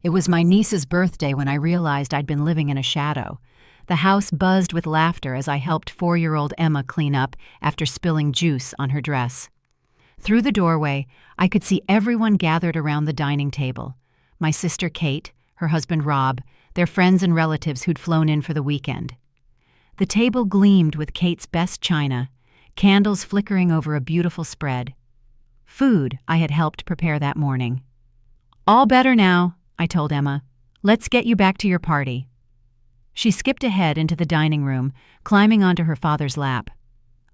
It was my niece's birthday when I realized I'd been living in a shadow. The house buzzed with laughter as I helped 4-year-old Emma clean up after spilling juice on her dress. Through the doorway, I could see everyone gathered around the dining table. My sister Kate, her husband Rob, their friends and relatives who'd flown in for the weekend. The table gleamed with Kate's best china, candles flickering over a beautiful spread. Food I had helped prepare that morning. "All better now," I told Emma. "Let's get you back to your party." She skipped ahead into the dining room, climbing onto her father's lap.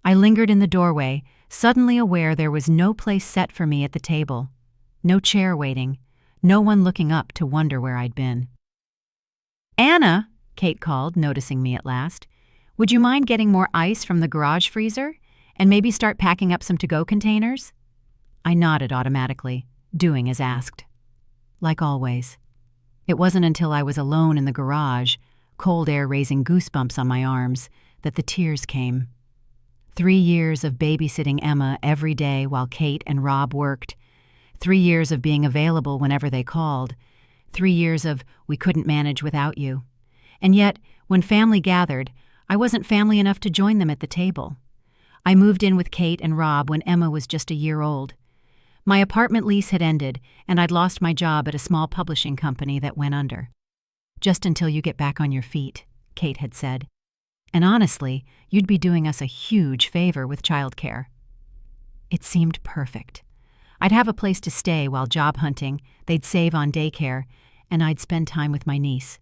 I lingered in the doorway, suddenly aware there was no place set for me at the table. No chair waiting, no one looking up to wonder where I'd been. "Anna," Kate called, noticing me at last, "would you mind getting more ice from the garage freezer? And maybe start packing up some to-go containers?" I nodded automatically, doing as asked. Like always. It wasn't until I was alone in the garage, cold air raising goosebumps on my arms, that the tears came. 3 years of babysitting Emma every day while Kate and Rob worked. 3 years of being available whenever they called. 3 years of "we couldn't manage without you." And yet, when family gathered, I wasn't family enough to join them at the table. I moved in with Kate and Rob when Emma was just a year old. My apartment lease had ended, and I'd lost my job at a small publishing company that went under. "Just until you get back on your feet," Kate had said. "And honestly, you'd be doing us a huge favor with childcare." It seemed perfect. I'd have a place to stay while job hunting, they'd save on daycare, and I'd spend time with my niece.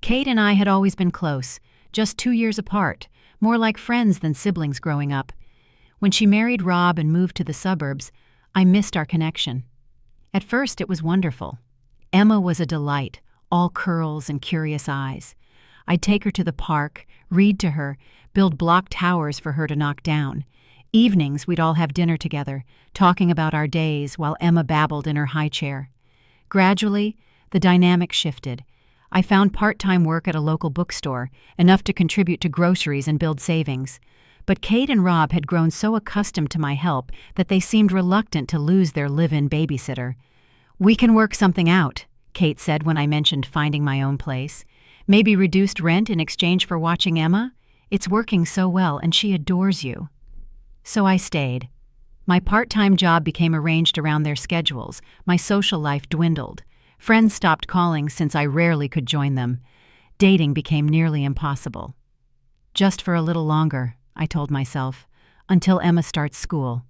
Kate and I had always been close, just 2 years apart, more like friends than siblings growing up. When she married Rob and moved to the suburbs, I missed our connection. At first, it was wonderful. Emma was a delight, all curls and curious eyes. I'd take her to the park, read to her, build block towers for her to knock down. Evenings, we'd all have dinner together, talking about our days while Emma babbled in her high chair. Gradually, the dynamic shifted. I found part-time work at a local bookstore, enough to contribute to groceries and build savings. But Kate and Rob had grown so accustomed to my help that they seemed reluctant to lose their live-in babysitter. "We can work something out," Kate said when I mentioned finding my own place. "Maybe reduced rent in exchange for watching Emma? It's working so well, and she adores you." So I stayed. My part-time job became arranged around their schedules. My social life dwindled. Friends stopped calling since I rarely could join them. Dating became nearly impossible. Just for a little longer, I told myself, until Emma starts school.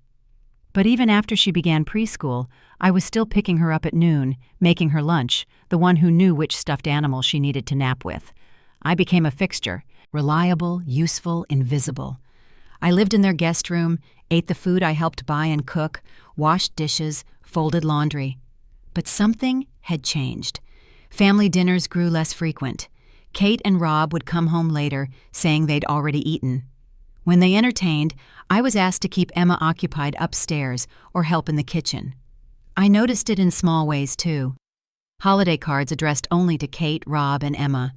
But even after she began preschool, I was still picking her up at noon, making her lunch, the one who knew which stuffed animal she needed to nap with. I became a fixture, reliable, useful, invisible. I lived in their guest room, ate the food I helped buy and cook, washed dishes, folded laundry. But something had changed. Family dinners grew less frequent. Kate and Rob would come home later, saying they'd already eaten. When they entertained, I was asked to keep Emma occupied upstairs or help in the kitchen. I noticed it in small ways, too. Holiday cards addressed only to Kate, Rob, and Emma.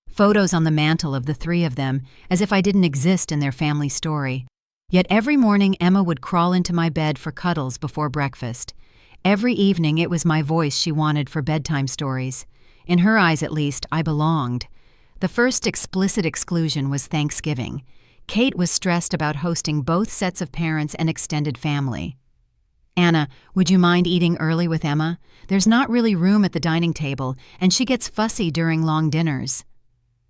Photos on the mantel of the 3 of them, as if I didn't exist in their family story. Yet every morning Emma would crawl into my bed for cuddles before breakfast. Every evening it was my voice she wanted for bedtime stories. In her eyes, at least, I belonged. The first explicit exclusion was Thanksgiving. Kate was stressed about hosting both sets of parents and extended family. "Anna, would you mind eating early with Emma? There's not really room at the dining table, and she gets fussy during long dinners."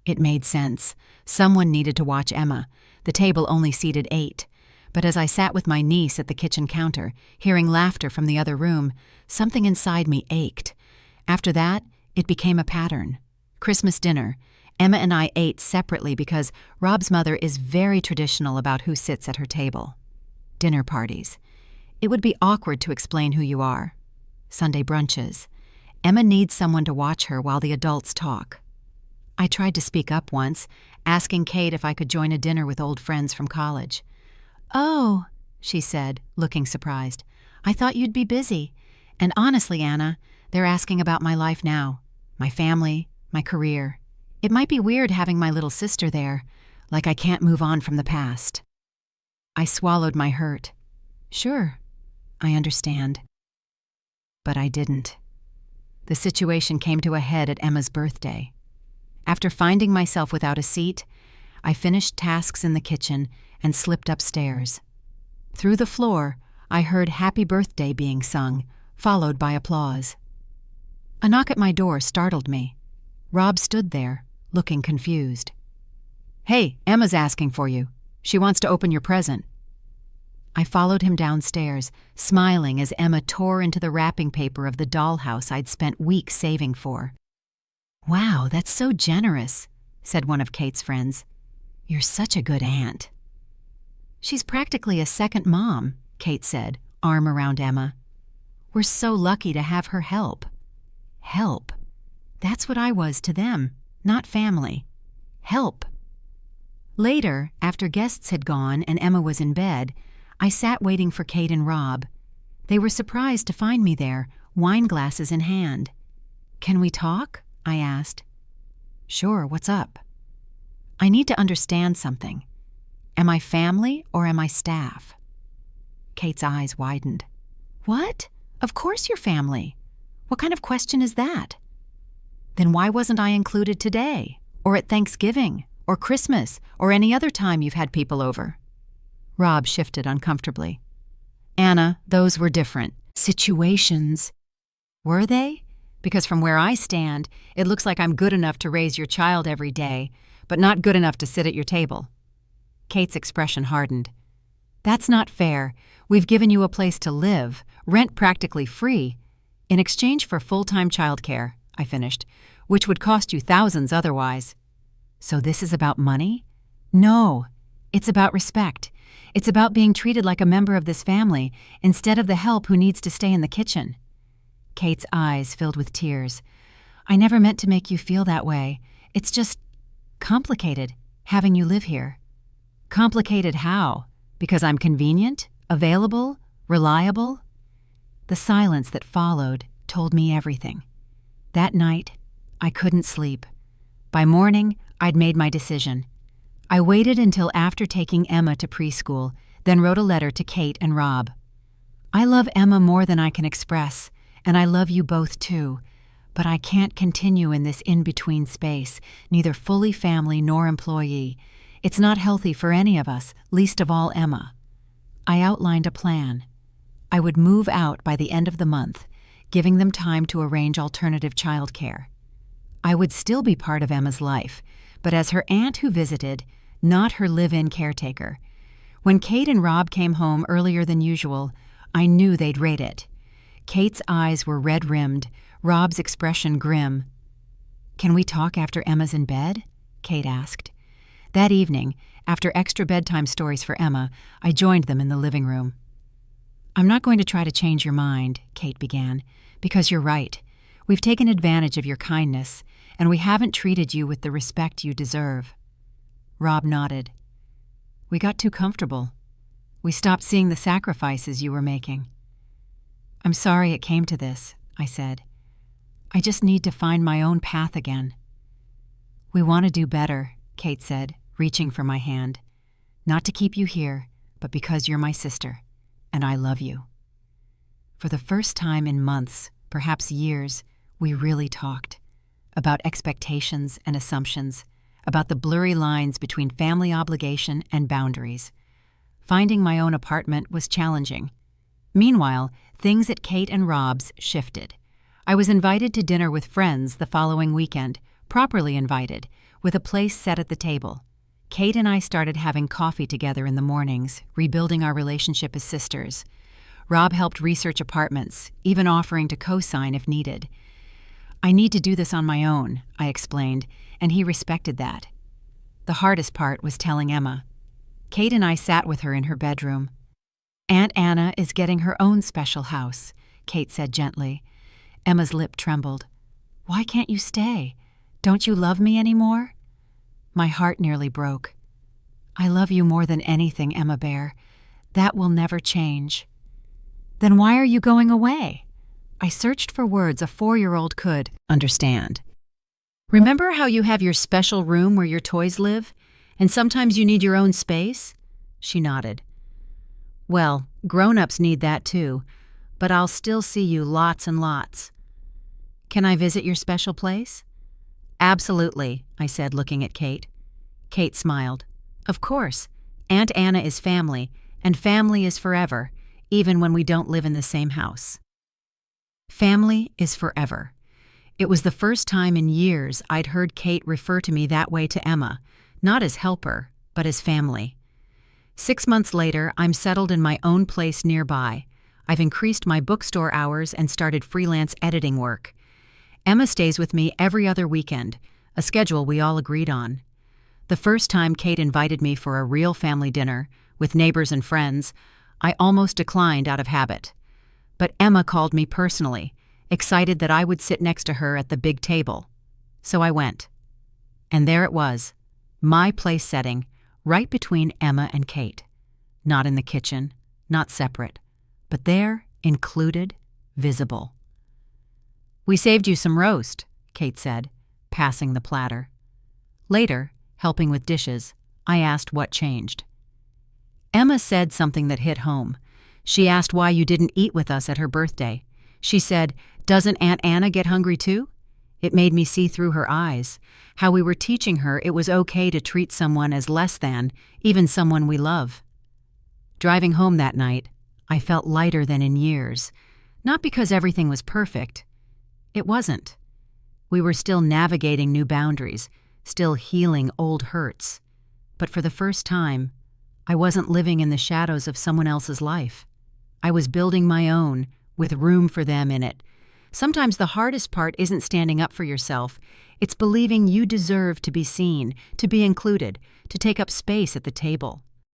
It made sense. Someone needed to watch Emma. The table only seated 8. But as I sat with my niece at the kitchen counter, hearing laughter from the other room, something inside me ached. After that, it became a pattern. Christmas dinner. Emma and I ate separately because Rob's mother is very traditional about who sits at her table. Dinner parties. It would be awkward to explain who you are. Sunday brunches. Emma needs someone to watch her while the adults talk. I tried to speak up once, asking Kate if I could join a dinner with old friends from college. "Oh," she said, looking surprised. "I thought you'd be busy. And honestly, Anna, they're asking about my life now. My family, my career. It might be weird having my little sister there, like I can't move on from the past." I swallowed my hurt. Sure, I understand. But I didn't. The situation came to a head at Emma's birthday. After finding myself without a seat, I finished tasks in the kitchen and slipped upstairs. Through the floor, I heard "Happy Birthday" being sung, followed by applause. A knock at my door startled me. Rob stood there, looking confused. "Hey, Emma's asking for you. She wants to open your present." I followed him downstairs, smiling as Emma tore into the wrapping paper of the dollhouse I'd spent weeks saving for. "Wow, that's so generous," said one of Kate's friends. "You're such a good aunt." "She's practically a second mom," Kate said, arm around Emma. "We're so lucky to have her help." Help. That's what I was to them, not family. Help. Later, after guests had gone and Emma was in bed, I sat waiting for Kate and Rob. They were surprised to find me there, wine glasses in hand. "Can we talk?" I asked. "Sure, what's up?" "I need to understand something. Am I family or am I staff?" Kate's eyes widened. "What? Of course you're family. What kind of question is that?" "Then why wasn't I included today, or at Thanksgiving, or Christmas, or any other time you've had people over?" Rob shifted uncomfortably. "Anna, those were different situations." "Were they? Because from where I stand, it looks like I'm good enough to raise your child every day, but not good enough to sit at your table." Kate's expression hardened. "That's not fair. We've given you a place to live, rent practically free, in exchange for full-time childcare," I finished, "which would cost you thousands otherwise." "So this is about money?" "No. It's about respect. It's about being treated like a member of this family instead of the help who needs to stay in the kitchen." Kate's eyes filled with tears. "I never meant to make you feel that way. It's just complicated, having you live here." "Complicated how? Because I'm convenient, available, reliable?" The silence that followed told me everything. That night, I couldn't sleep. By morning, I'd made my decision. I waited until after taking Emma to preschool, then wrote a letter to Kate and Rob. "I love Emma more than I can express, and I love you both too, but I can't continue in this in-between space, neither fully family nor employee. It's not healthy for any of us, least of all Emma." I outlined a plan. I would move out by the end of the month, giving them time to arrange alternative childcare. I would still be part of Emma's life, but as her aunt who visited, not her live-in caretaker. When Kate and Rob came home earlier than usual, I knew they'd rate it. Kate's eyes were red-rimmed, Rob's expression grim. "Can we talk after Emma's in bed?" Kate asked. That evening, after extra bedtime stories for Emma, I joined them in the living room. "I'm not going to try to change your mind," Kate began, "because you're right. We've taken advantage of your kindness, and we haven't treated you with the respect you deserve." Rob nodded. "We got too comfortable. We stopped seeing the sacrifices you were making." "I'm sorry it came to this," I said. "I just need to find my own path again." "We want to do better," Kate said, reaching for my hand. "Not to keep you here, but because you're my sister, and I love you." For the first time in months, perhaps years, we really talked. About expectations and assumptions, about the blurry lines between family obligation and boundaries. Finding my own apartment was challenging. Meanwhile, things at Kate and Rob's shifted. I was invited to dinner with friends the following weekend, properly invited, with a place set at the table. Kate and I started having coffee together in the mornings, rebuilding our relationship as sisters. Rob helped research apartments, even offering to co-sign if needed. "I need to do this on my own," I explained, and he respected that. The hardest part was telling Emma. Kate and I sat with her in her bedroom. "Aunt Anna is getting her own special house," Kate said gently. Emma's lip trembled. "Why can't you stay? Don't you love me anymore?" My heart nearly broke. "I love you more than anything, Emma Bear. That will never change." "Then why are you going away?" I searched for words a 4-year-old could understand. "Remember how you have your special room where your toys live, and sometimes you need your own space?" She nodded. "Well, grown-ups need that too, but I'll still see you lots and lots." Can I visit your special place? Absolutely, I said, looking at Kate. Kate smiled. Of course. Aunt Anna is family, and family is forever, even when we don't live in the same house. Family is forever. It was the first time in years I'd heard Kate refer to me that way to Emma, not as helper, but as family. 6 months later, I'm settled in my own place nearby. I've increased my bookstore hours and started freelance editing work. Emma stays with me every other weekend, a schedule we all agreed on. The first time Kate invited me for a real family dinner, with neighbors and friends, I almost declined out of habit. But Emma called me personally, excited that I would sit next to her at the big table. So I went. And there it was, my place setting, right between Emma and Kate. Not in the kitchen, not separate, but there, included, visible. We saved you some roast, Kate said, passing the platter. Later, helping with dishes, I asked what changed. Emma said something that hit home. She asked why you didn't eat with us at her birthday. She said, "Doesn't Aunt Anna get hungry too?" It made me see through her eyes, how we were teaching her it was okay to treat someone as less than, even someone we love. Driving home that night, I felt lighter than in years, not because everything was perfect. It wasn't. We were still navigating new boundaries, still healing old hurts. But for the first time, I wasn't living in the shadows of someone else's life. I was building my own, with room for them in it. Sometimes the hardest part isn't standing up for yourself. It's believing you deserve to be seen, to be included, to take up space at the table.